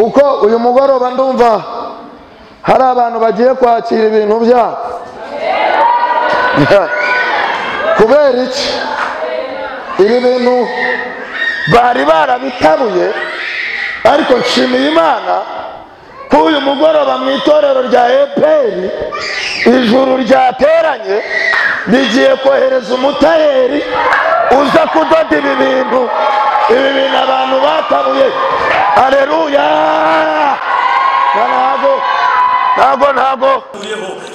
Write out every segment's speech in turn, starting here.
uko uyu mugoroba ndumva hari abantu bagiye kwakira ibintu byabo. Kubera iki? Ibi bintu bari barabitabuye, ariko nshimiye Imana ko uyu mugoroba mu itorero rya EPR ijuru ryateranye rigiye kohereza umutayeri uza kudoda ibi bintu abantu batabuye. Haleluya! Ntago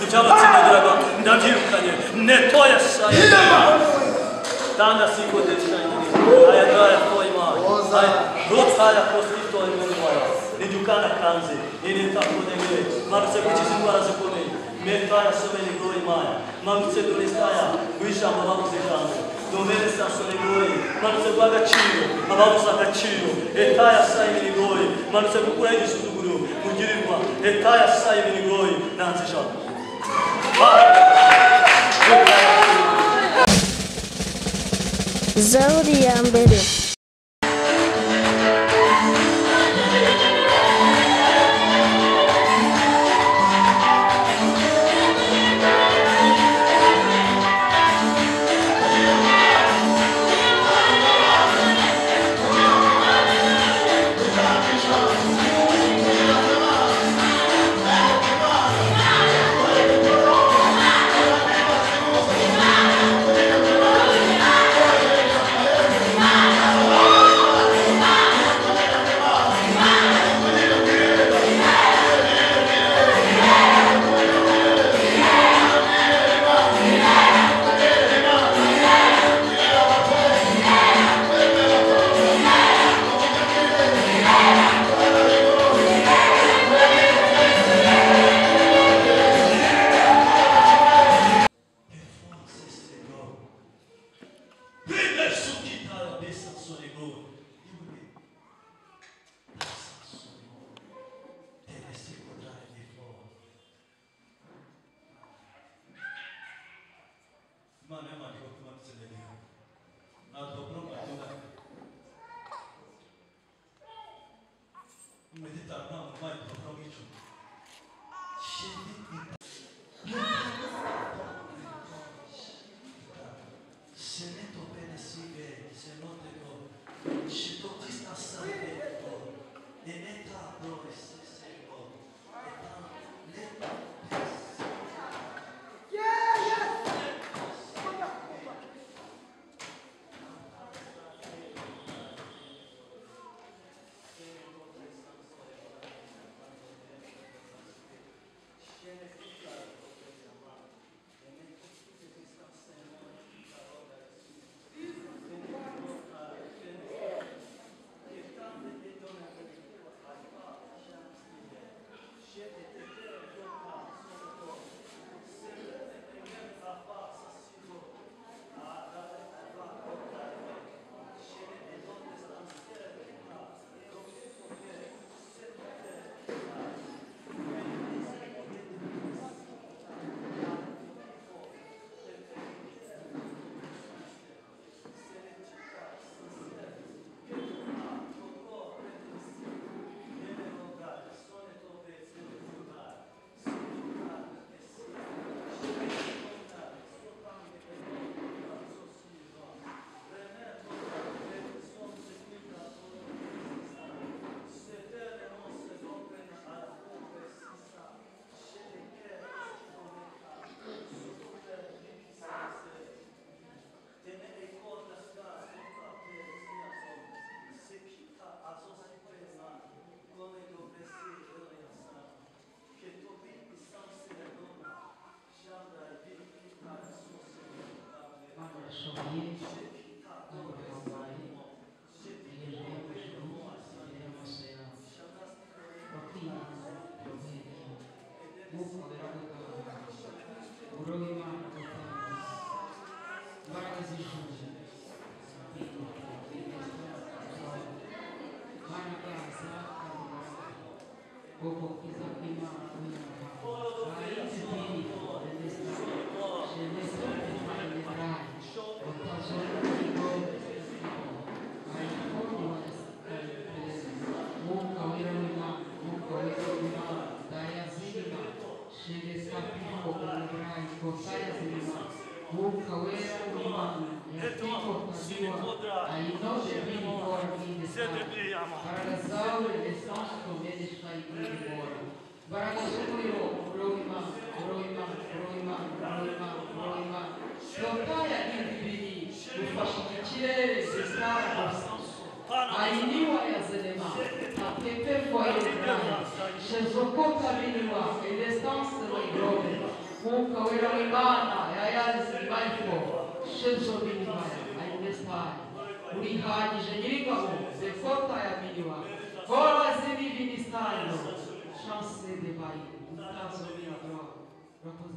icyabatsindagiraga ndabyirukanye netoya saya tanda siko deshaini aya gaya foi mai rotaya postito imani nidukana kanze nita kodenge mabse kuchizindwara zikomeye metaya someni goi mai mabse doristaya wisha mababuze kanze domene sasone goi mabse bagaciro mababuza agaciro etaya sayini goi mabse gukura igisuzuguro mugirirwa etaya sayini goi nanzisha Zaburi ya mbere. Baragasaure, l'essence qu'on vient de Shkaïki de Bora. Baragasouro, Roima. Lotaya Indivini, ufashikikire zestara ainiwa ya zelema, atepe foyedrani, shezokota biniwa, elestance loigrove, mukawera wimana, yayazi maifo, shezo binimaya, ainestai, urihagije nyiringabo, zekota ya biniwa, gola zini vinistano, chance de vai, utazo vinagro, reposez.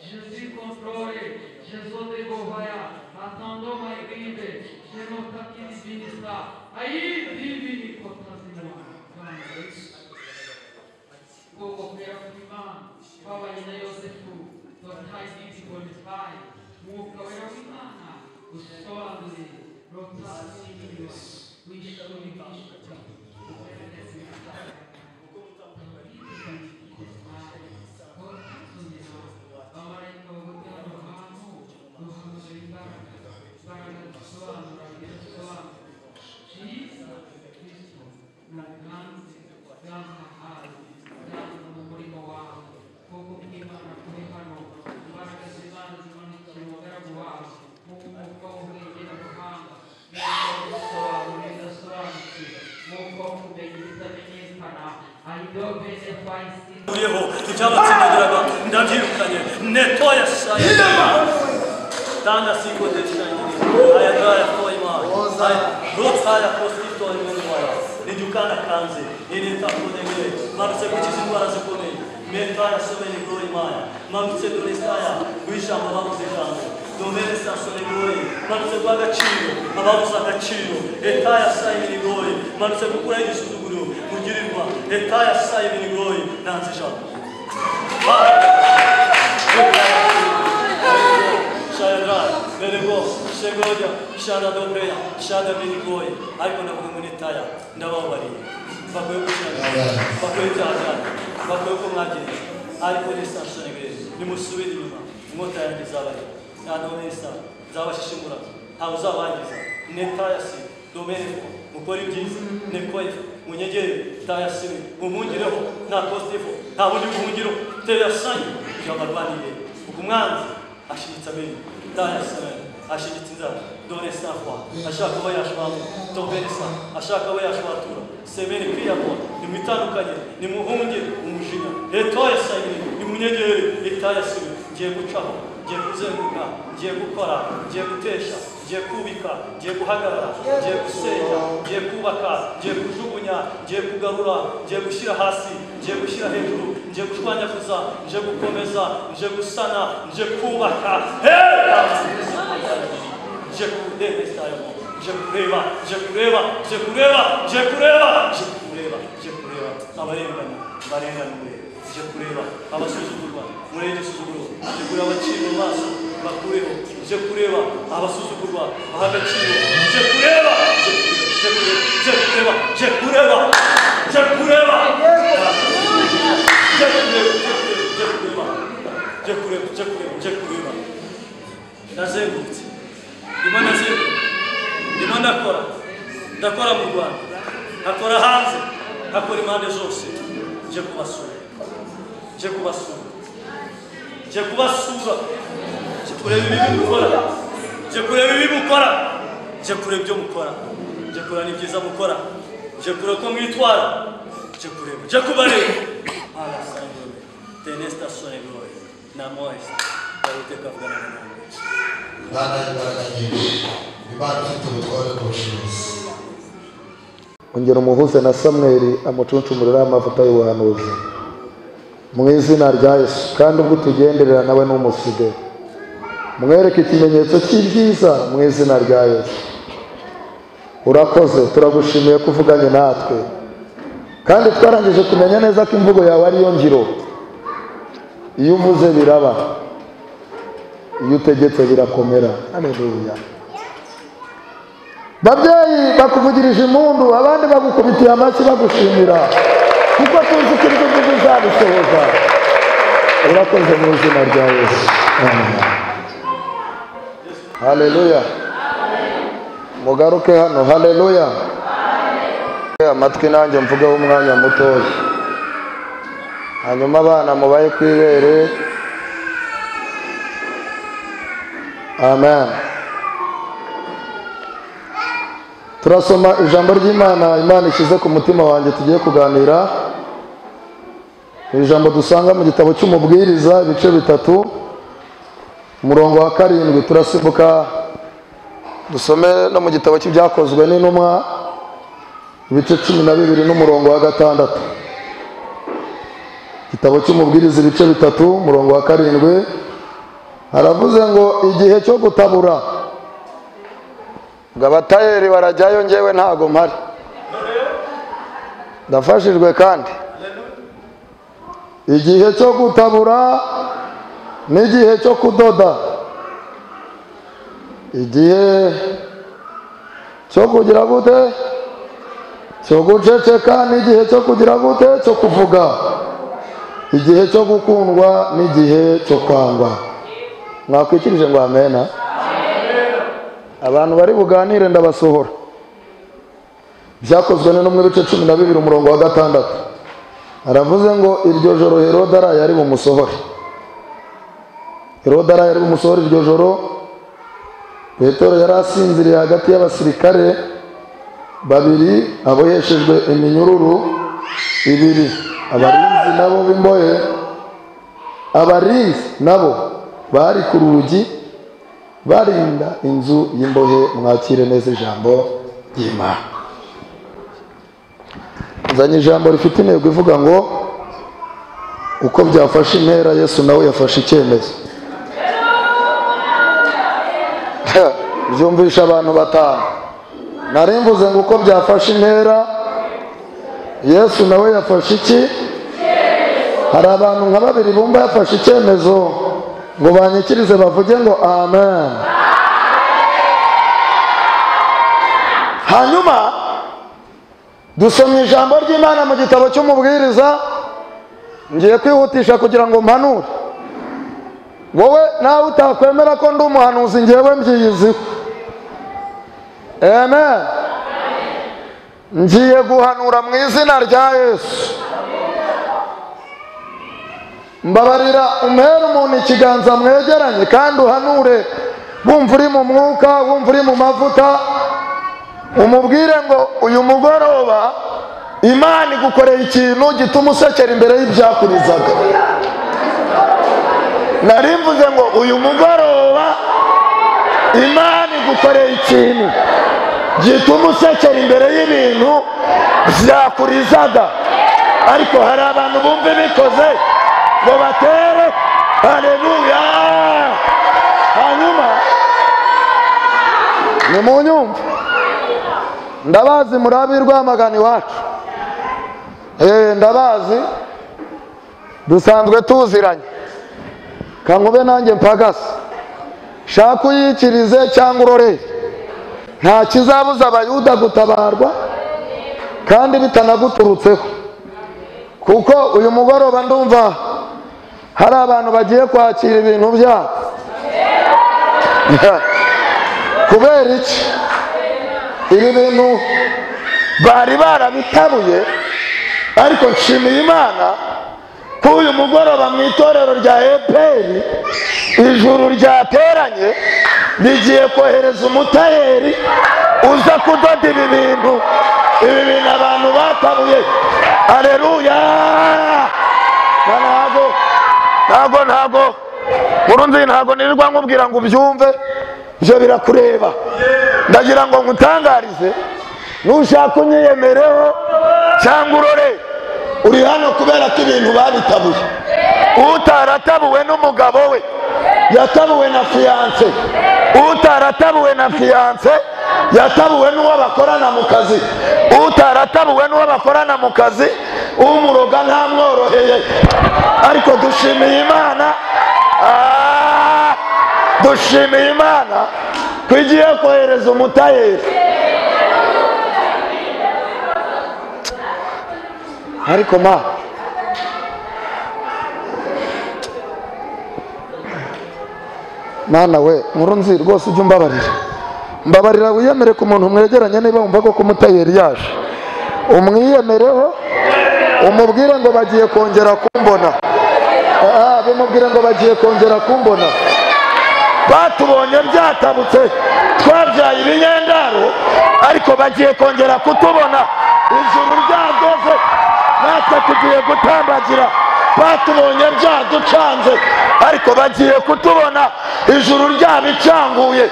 Jésus contrôle, Jésus de Govaia, attendons ma grive, je n'ai pas qui divinista, aïe divini contrazima, Gogo pera prima, Pava ina Yosefu, Tortai divi qualifiai, Muka vera primana, o sole, Rotasi Dios, Wishuri Vishti, o Perezinata, Tanda siko de shine. Ayagaya foi ma. Ay rotaya postito en memoria. Educana kanze. Ele tá podendo. Mas você que te para se comer. Mentara someni glória maia. Mas você do estaya. Guisha vamos errando. Domene sta sole glória. Mas você guarda tiro. Vamos a tiro. Etaya sai mini glória. Mas você procura isso do guru. Mujirwa. Etaya sai mini glória. Não se chama. Velego, Segodia, Shada Dobreya, Shada Vinigoi, Icon of Humanitaya, Nawari, Baku Baku Jaja, Baku Kumaji, Icon is Sanegre, Nimusuidi, Mota and Zavari, Adonista, Zawashimura, Hausawaisa, Netayasi, Domenico, Mukorigis, Nekoif, Munye, Tayasi, Umundiro, Nakostifo, Naudi Mundiro, Teyasan, Jabarbani, Ukumans, Ashitabi. Ashitza, Donesta, Ashaka Wayashma, Tobenesa, Ashaka Wayashmatura, Semeni Piabo, Nimitano Kanye, Nimuhungi, Umushina, Etoya Sagi, Nimunye, Etayasu, Jebuchamo, Jebuzenga, Jebukora, Jebutesha, Jebubika, Jebuhagara, Jebuseya, Jebubaka, Jebujubunya, Jebugarura, Jebushira Hasi, Jebushira Hejuru, Jebushwanya Kuza, Jebukomeza, Jebusana, Jebubaka, Jebudeva Stayamo, Jebudeva, Jebudeva, Jebudeva, Jebudeva, Jebudeva, Jebudeva, Avarengana, Jebudeva, Abasuzugurwa, Murede Suzuguru, Jebudeva Chino Maso, Bakureo, Jebudeva, Abasuzugurwa, Bahagachino, Jebudeva, Jebudeva, Jebudeva, Jebudeva, Jebudeva, Nazemut. Dimana sih? Dimana kora? Dakora mugwan. Dakora hanze. hakora impande zose je kubasura je kubasura je kubasura je kureba ibibi mukora je kureba ibibi mukora je kureba ibyo mukora je kureba n'ibyiza mukora je kureba ko mwitwara je kureba je kubareba ala sangue tenesta sonegoi na mois barute kavugana nawe Bana imbaraga nyinshi Imana ifite ubutware n'ubushobozi. ongera umuhuze na Samweli amucuncumurira amavuta y'ubuhanuzi mu izina rya Yesu, kandi ubwo tugenderera nawe n'umusige mwereke ikimenyetso cy'ibyiza mu izina rya Yesu. Urakoze, turagushimiye kuvuganye natwe, kandi twarangije kumenya neza ko imvugo yawe ariyo ngiro. Iyo uvuze biraba, iyo utegetse birakomera. Haleluya. Babyeyi bakuvugirije impundu, abandi bagukubitiye amashyi bagushimira, kuko tuzi ko ibyo uvuze uzabisohoza. Urakoze mu izina rya Yesu. Amen. Haleluya. Mugaruke hano. Haleluya. Amatwi nanjye mvugeho umwanya mutoya, hanyuma abana mubaye kwibere. Amen. Turasoma ijambo ry'Imana Imana ishyize ku mutima wanjye tugiye kuganira. Ijambo dusanga mu gitabo cy'Umubwiriza ibice 3 umurongo wa 7. Turasimbuka dusome no mu gitabo cy'Ibyakozwe n'Intumwa ibice 12 n'umurongo wa 6. Igitabo cy'Umubwiriza ibice 3 umurongo wa 7 haravuze ngo igihe cyo gutabura ngo abatayeri barajyayo, ngewe ntago mpari, ndafashijwe. Kandi igihe cyo gutabura n'igihe cyo kudoda, igihe cyo kugira gute, cyo guceceka, n'igihe cyo kugira gute, cyo kuvuga, igihe cyo gukundwa n'igihe cyo kwangwa. Mwakwikirije ngo amena. Abantu bari buganire ndabasohora. Byakozwe n'Intumwa ibice 12 umurongo wa 6 aravuze ngo iryo joro Herodara yari bumusohore. Herodara yari bumusohore iryo joro. Petero yari asinziriye hagati y'abasirikare babiri aboheshejwe iminyururu 2. Abarinzi nabo b'imbohe, abarinzi nabo bari ku rugi barinda inzu y'imbohe. Mwakire neza ijambo ry'Imana. Nzanye ijambo rifite intego ivuga ngo uko byafashe intera Yesu nawe yafashe icyemezo. Byumvisha abantu batanu. Nari mvuze ngo uko byafashe intera Yesu nawe yafashe iki? Hari abantu nka 2 bumva yafashe icyemezo ngo banyikirize bavuge ngo amen. Hanyuma dusomye ijambo ry'Imana mu gitabo cy'Umubwiriza. Ngiye kwihutisha kugira ngo mpanure. Wowe nawe utakwemera ko ndi umuhanuzi, ngewe mbyiyiziho. Amen. Ngiye guhanura mu izina rya Yesu. Mbabarira umpera umuntu ikiganza mwegeranye, kandi uhanure wumva uri mu mwuka, wumva uri mu mavuta. Umubwire ngo uyu mugoroba Imana igukoreye ikintu gituma usekera imbere y'ibyakurizaga. Nari mvuze ngo uyu mugoroba Imana igukoreye ikintu gituma usekera imbere y'ibintu byakurizaga. Ariko hari abantu bumva bikoze ngo batere haleluya. Hanyuma ni mu nyumva, ndabazi muri Rwamagana iwacu. Ndabazi, dusanzwe tuziranye. Kankube nanjye mpagase, shaka uyikirize cyangwa urorere, nta kizabuza Abayuda gutabarwa kandi bitanaguturutseho. Kuko uyu mugoroba ndumva hari abantu bagiye kwakira ibintu byabo. Kubera iki? Ibi bintu bari barabitabuye ariko nshimiye Imana ko uyu mugoroba mu itorero rya EPR ijuru ryateranye rigiye kohereza umutayeri uza kudoda ibi bintu abantu batabuye. Haleluya. Ntago Nkurunziza ntago nirirwa nkubwira ngo ubyumve, ibyo birakureba. Ndagira ngo nkutangarize, nushaka unyiyemereho cyangwa urore, uri hano kubera ko ibintu babitabuye. Utaratabuwe n'umugabo we yatabuwe na fiance, utaratabuwe na fiance yatabuwe n'uwo bakorana mu kazi, utaratabuwe n'uwo bakorana mu kazi umuroga ntamworoheye. Ariko dushimiye Imana, dushimiye Imana ko igiye kohereza umutayeri. Ariko Mana we Nkurunziza rwose ujye mbabarira wiyemere ku muntu mwegeranye niba wumva ko kumutayeri yaje, umwiyemereho umubwire ngo bagiye kongera kumbona. Bimubwire ngo bagiye kongera kumbona. Batubonye byatabutse twabyaye ibinyendaro, ariko bagiye kongera kutubona. Ijuru ryadoze natwe tugiye gutambagira. Batubonye byaducanze, ariko bagiye kutubona. Ijuru ryabicanguye,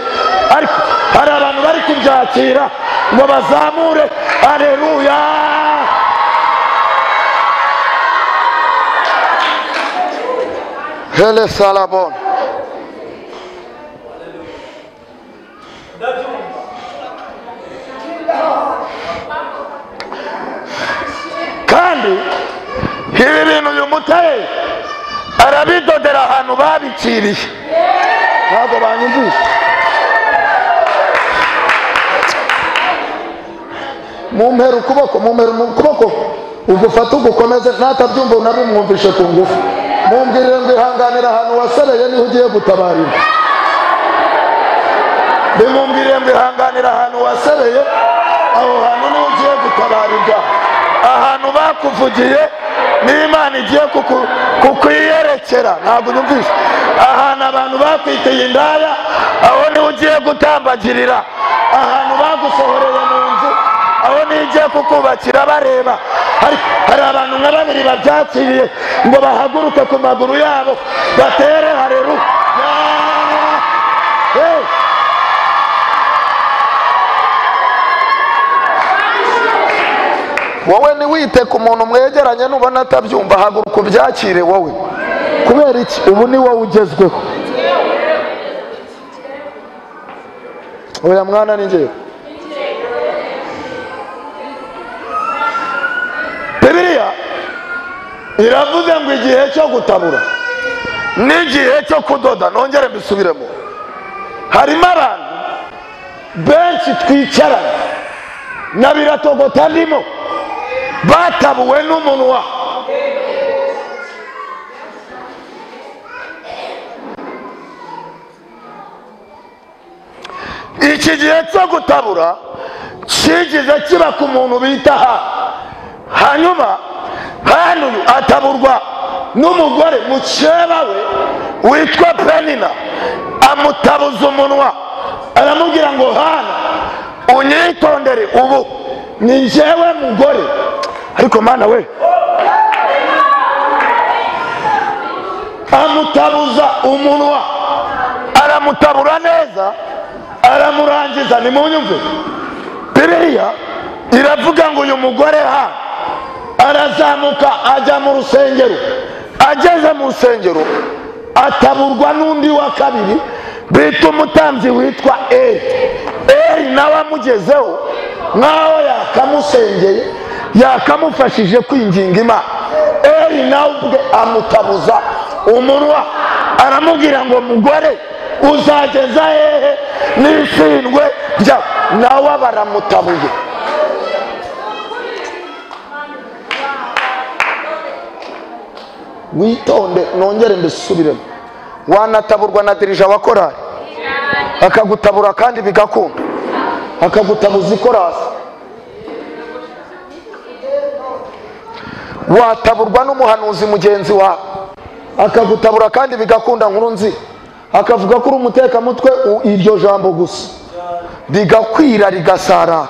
ariko hari abantu bari kubyakira ngo bazamure. Haleluya. Hele Salabon. Kandi ibi bintu uyu mutayeri arabidodera ahantu babiciriye. Ntabwo banyumvise. Mumpera ukuboko ugufata ugukomeze, natabyumva unabimwumvishe ku ngufu. Mumbwirire ngo ihanganira ahantu wasereye niho ugiye gutabarira. Bimumbwirire ngo ihanganira ahantu wasereye, aho hantu niho ugiye gutabarirwa. Ahantu bakuvugiye n'Imana igiye kukwiyerekera. Ntabwo unyumvise. Ahantu abantu bakwiteye indaya, aho niho ugiye gutambagirira. Ahantu bagusohoreye mu nzu, aho niho igiye kukubakira bareba. Hari abantu nka babiri babyakiriye ngo bahaguruke ku maguru yabo batere haleluya. Wowe niwite ku muntu mwegeranye, nubona atabyumva haguruka ubyakire wowe. Kubera iki? Ubu ni wowe ugezweho. Oya mwana ni njyewe. Bibiliya iravuze ngo igihe cyo gutabura n'igihe cyo kudoda. Nongere mbisubiremo. Harimo abantu benshi twicaranye na biratogota ndimo batabuwe n'umunwa. Iki gihe cyo gutabura kigize kiba ku muntu bita hanyuma hano ataburwa n'umugore mukeba we witwa Penina. Amutabuza umunwa, aramubwira ngo Hana unyitondere, ubu ni njyewe mugore. Ariko Mana we, amutabuza umunwa, aramutabura neza, aramurangiza. Nimunyumve, Bibiliya iravuga ngo uyu mugore arazamuka ajya mu rusengero. Ageze mu rusengero ataburwa n'undi wa kabiri bita umutambyi witwa Eli. Nawe amugezeho nkaho yakamusengeye, yakamufashije kwinginga Imana. Eli nawe ubwe amutabuza umunwa, aramubwira ngo mugore uzageza hehe n'ishindwe ryawe. Nawe baramutabuye. Witonde, nongere mbisubiremo. Wanataburwa na dirija wa korali akagutabura kandi bigakunda, akagutabuza ikorasi. wataburwa n'umuhanuzi mugenzi wawe akagutabura kandi bigakunda nkuru nzi akavuga ko uri umutekamutwe, iryo jambo gusa rigakwira rigasara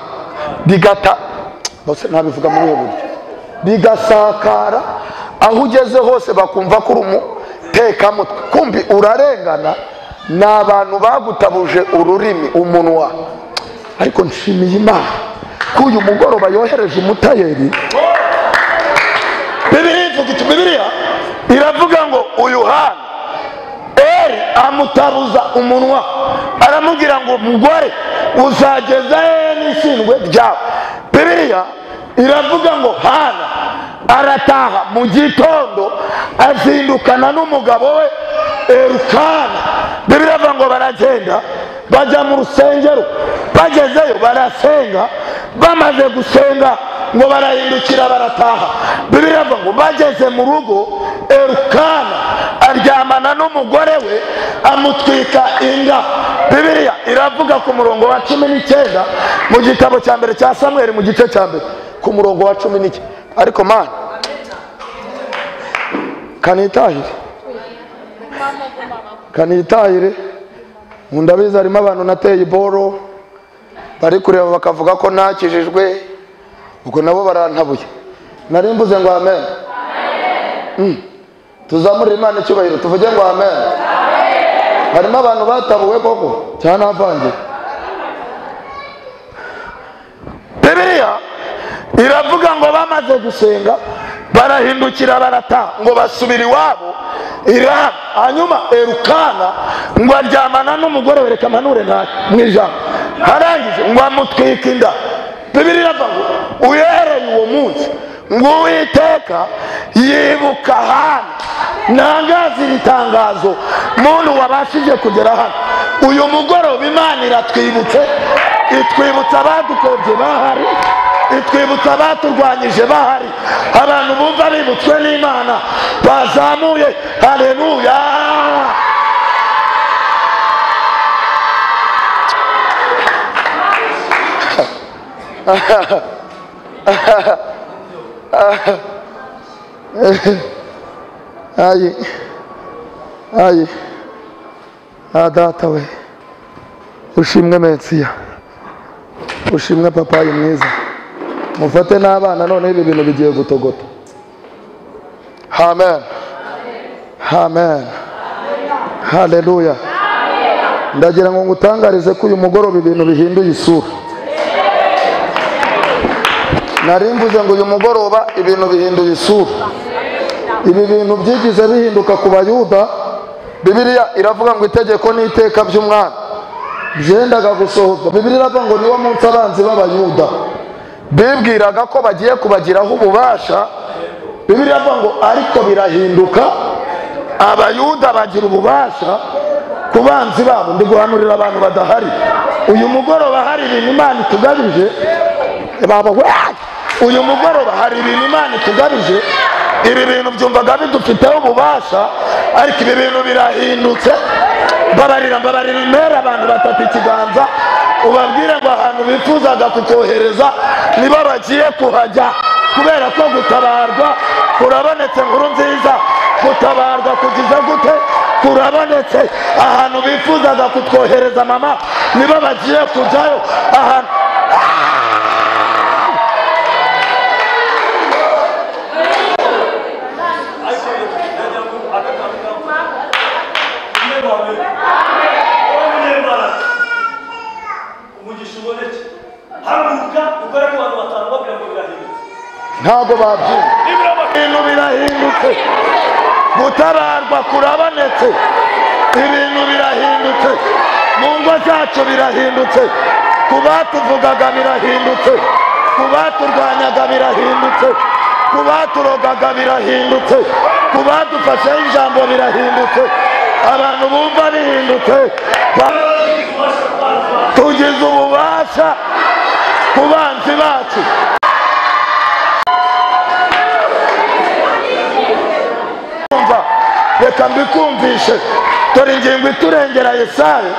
bose nabivuga muri ubu buryo, rigasakara aho ugeze hose bakumva ko uri umutekamutwe, kumbi urarengana. Ni abantu bagutabuje ururimi, umunwa. Ariko nshimiye Imana ko uyu mugoroba yohereje umutayeri. Bibiliya iravuga ngo uyu Hana Eli amutabuza umunwa, aramubwira ngo umugore uzageza he n'isindwe ryawe. Bibiliya iravuga ngo Hana arataha mu gitondo azindukana n'umugabo we Elukana. Bibiliya iravuga ngo baragenda bajya mu rusengero, bagezeyo barasenga, bamaze gusenga ngo barahindukira barataha. Bibiliya iravuga ngo bageze mu rugo Elukana aryamana n'umugore we amutwika inda. Bibiliya iravuga ku murongo wa 19 mu gitabo cya mbere cya Samuel mu gice cya mbere ku murongo wa 19. Ariko mana kanitahire ndabizi harimo abantu nateye iboro bari kureba bakavuga ko nakijijwe, ubwo nabo barantabuye. Nari mvuze ngo amen. Tuzamurire Imana icyubahiro tuvuge ngo amen. Harimo abantu batabuwe koko cyane avange. Bibiliya iravuga ngo bamaze gusenga barahindukira barataha ngo basubira iwabo Iramu. Hanyuma Elukana ngo aryamana n'umugore we, reka manure mu ijambo, harangije ngo amutwika inda. Bibiliya iravuga ngo uhereye uwo munsi ngo Uwiteka yibuka Hana. Nangazi iritangazo muntu wabashije kugera hano uyu mugoroba. Imana iratwibutse, itwibutsa abadukobye bahari, itwibutsa abaturwanyije bahari. Abantu bumva bibutswe n'Imana bazamuye haleluya. ayi data we, ushimwe Mesiya, ushimwe papayi mwiza. Mufate n'abana none ibi bintu bigiye gutogota. Amen, amen, haleluya. Ndagira ngo ngutangarize ko uyu mugoroba ibintu bihinduye isura. Nari mvuze ngo uyu mugoroba ibintu bihinduye isura. Ibi bintu byigize bihinduka ku Bayuda. Bibiliya iravuga ngo itegeko n'iteka by'umwana byendaga gusohozwa. Bibiliya iravuga ngo niwo munsi abanzi b'Abayuda bibwiraga ko bagiye kubagiraho ububasha. Bibiliya iravuga ngo ariko birahinduka, Abayuda bagira ububasha ku banzi babo. Ndi guhanurira abantu badahari uyu mugoroba. Hari ibintu Imana itugabije baba we, uyu mugoroba hari ibintu Imana itugabije. Ibi bintu byumvaga bidufiteho ububasha, ariko ibi bintu birahindutse. Mbabarira impera abantu batatu ikiganza ubabwire ngo ahantu bifuzaga kukohereza nibo bagiye kuhajya, kubera ko gutabarwa kurabonetse. Nkuru nziza, gutabarwa kugize gute? Kurabonetse. Ahantu bifuzaga kutwohereza mama nibo bagiye kujyayo. Ahantu ntabwo babyina. Ibintu birahindutse, gutabarwa kurabonetse, ibintu birahindutse, mu ngo zacu birahindutse, ku batuvugaga birahindutse, ku baturwanyaga birahindutse, ku baturogaga birahindutse, ku badufasheho ijambo birahindutse. Abantu bumva bihindutse, tugize ububasha ku banzi bacu. Reka mbikumvishe, dore ingingo iturengera Yesaya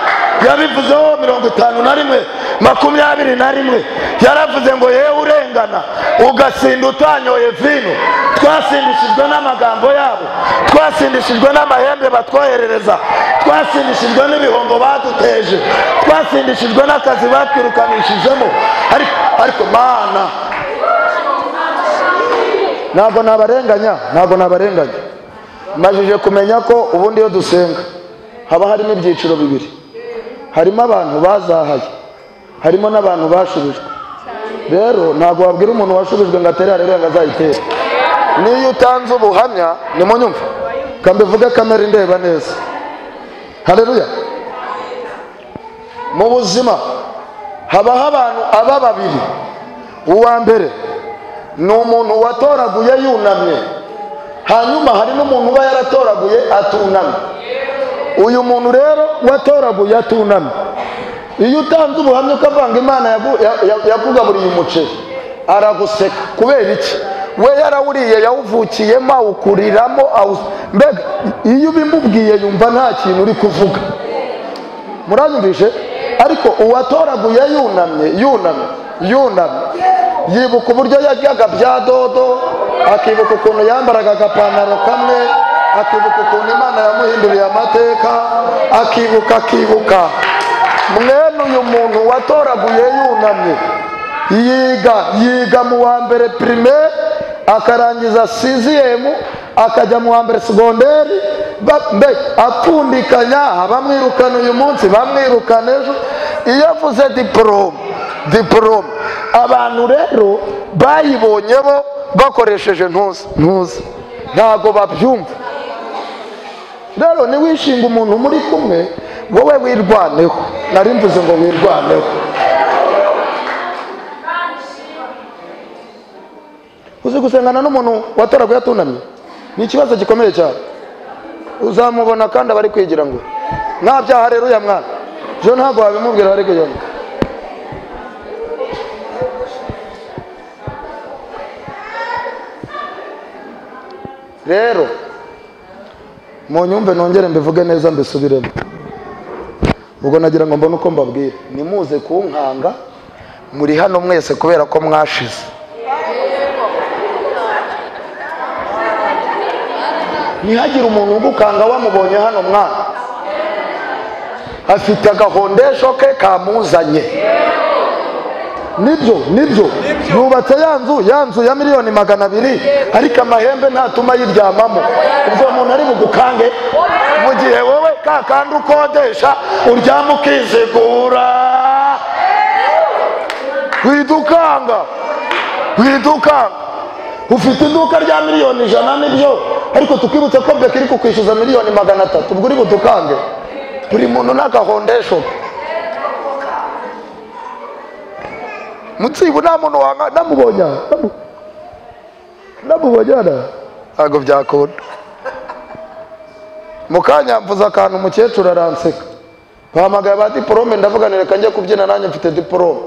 yabivuzeho 51 21 yaravuze ngo yewe urengana ugasinda utanyoye vino, twasindishijwe n'amagambo yabo, twasindishijwe n'amahembe batwoherereza, twasindishijwe n'ibihombo baduteje, twasindishijwe n'akazi batwirukanishijemo. Ariko Mana, ntabwo nabarenganya. Majije kumenya ko ubundi iyo dusenga haba harimo ibyiciro bibiri. Harimo abantu bazahaye, harimo n'abantu bashubijwe. Rero ntabwo wabwira umuntu washubijwe ngo atere haleluya ngo azayitere. Niyo utanze ubuhamya, nimunyumve kambivuge kamera indeba neza, haleluya. Mu buzima habaho abantu aba babiri. Uwa mbere ni umuntu watoraguye yunamye, hanyuma hari n'umuntu uba yaratoraguye atunamye. Uyu muntu rero watoraguye atunamye, iyo utanze ubuhamya ukavanga Imana yakugaburiye umuceri, araguseka. Kubera iki? We yarawuriye, yawuvukiyemo, awukuriramo, mbega iyo ubimubwiye yumva nta kintu uri kuvuga. Muranyumvishe? Ariko uwatoraguye yunamye yibuka uburyo yaryaga bya dodo, akibuka ukuntu yambaraga agapantaro kamwe, akibuka ukuntu Imana yamuhinduriye amateka, akibuka. Mwene uyu muntu watoraguye yunamye yiga mu wa mbere primaire, akarangiza 6e, akajya mu wa mbere segonderi, apfundikanya, bamwirukana uyu munsi, bamwirukana ejo. Iyo avuze diplome, abantu rero bayibonye bo bakoresheje ntuza, ntago babyumva. Rero niwishinga umuntu muri kumwe, wowe wirwaneho. Nari mvuze ngo wirwaneho. Uzi gusengana n'umuntu watoraguye atunamye ni ikibazo gikomeye cyane. Uzamubona kandi abari kwigira ngo nta byaha. Haleluya mwana, jo ntago wabimubwira bari kujyana. Rero munyumve nongere mbivuge neza mbisubiremo. Ubwo nagira ngo mbone uko mbabwira, nimuze kunkanga muri hano mwese kubera ko mwashize. Ntihagire umuntu ugukanga wamubonye hano mwana afite agahondesho ke kamuzanye. Nibyo yubatse ya nzu ya miliyoni 200, ariko amahembe ntatuma yiryamamo. Ubwo muntu ari bugukange mu gihe wowe kakandi ukodesha uryama ukizigura. Widukanga. Ufite iduka rya miliyoni 100 nibyo, ariko tukibutse ko beke iri kukwishyuza miliyoni 300. Ubwo uri budukange. Buri muntu n'agahondesho. Mutsibu nta muntu wanga namubonyana ntabwo byakunda. Mukanya mvuze akantu umukecuru aranseka, bahamagaye ba diplome, ndavuga nireka njye kubyina nanjye mfite diplome.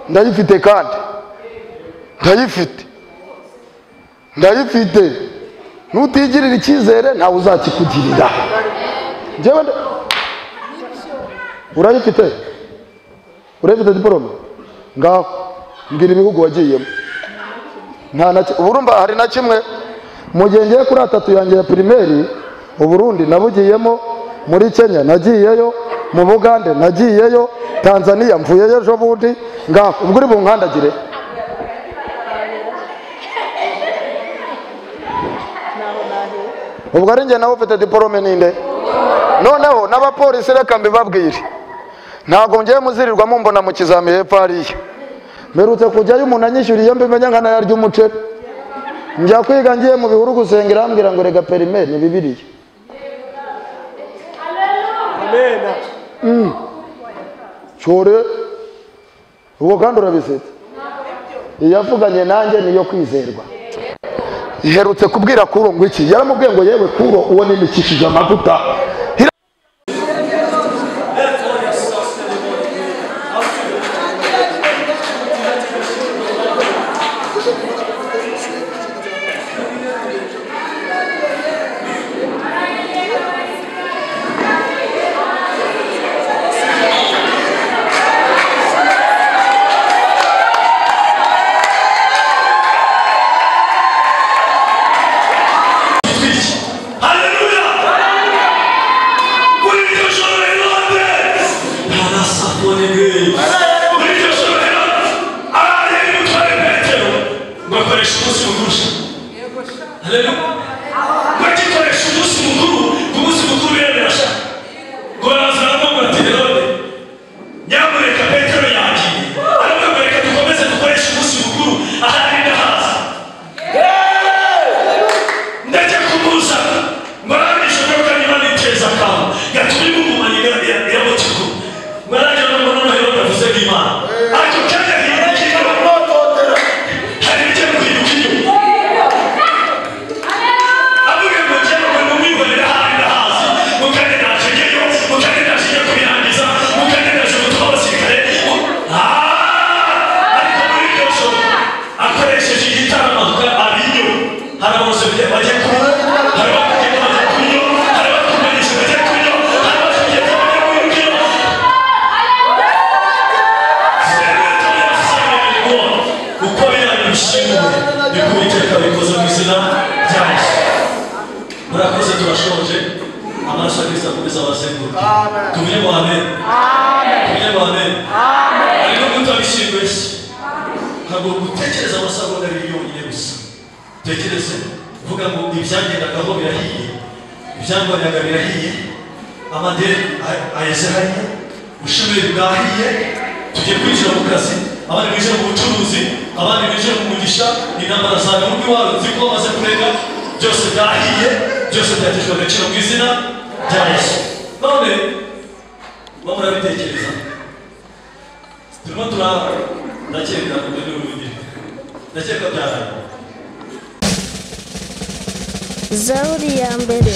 Ndayifite kandi ndayifite. Nutigirira icyizere ntawe uzakikugirira. Njyewe urayifite diplome ngaho mbwira ibihugu wagiyemo. Urumva hari na kimwe mu gihe ngiye kuri 3 yanjye ya primaire, Uburundi nabugiyemo, muri Kenya nagiyeyo, mu Bugande nagiyeyo, Tanzania mvuyeyo ejo bundi ngaho. Ubwo uri bunkandagire. Ubwo ari njye nawe ufite diplome ninde? Noneho n'abapolisi reka mbibabwire, ntabwo ngiye muzirirwa mumbona mu kizami hepfo hariya. Mperutse kujyayo umuntu anyishyuriye mbimenya nkanayarya umuceri. Njya kwiga ngiye mu bihuru gusengera, ambwira ngo rega perime ni Bibiliya. Amen. Chore uwo kandi urabisetse. Iyavuganye nanjye niyo kwizerwa. Iherutse kubwira Kuro ngo iki, yaramubwiye ngo yewe Kuro uwo nimikishije amavuta. amaraso ya Kristo akomeza abazenguruke Amen. tuvuge ngo amen tuvuge ngo amen ariko mutabishimwe se ntabwo gutekereza amasagonda ari yonyine gusa tekereze uvuga ngo ibyangendagaho birahiye ibyangwanyaga birahiye amadeni ayeze hariya ubushomeri bwahiye tugiye kwinjira mu kazi abandi binjira mu bucuruzi abandi binjira mu mugisha intambara zawe mu rw'iwabo nzi ko bamaze kurega byose byahiye byose byateshwa agaciro mu izina rya Yesu none bo murabitekereza turimo ndakeka ngo ni urundi ndakeka byaraye Zaburi ya mbere.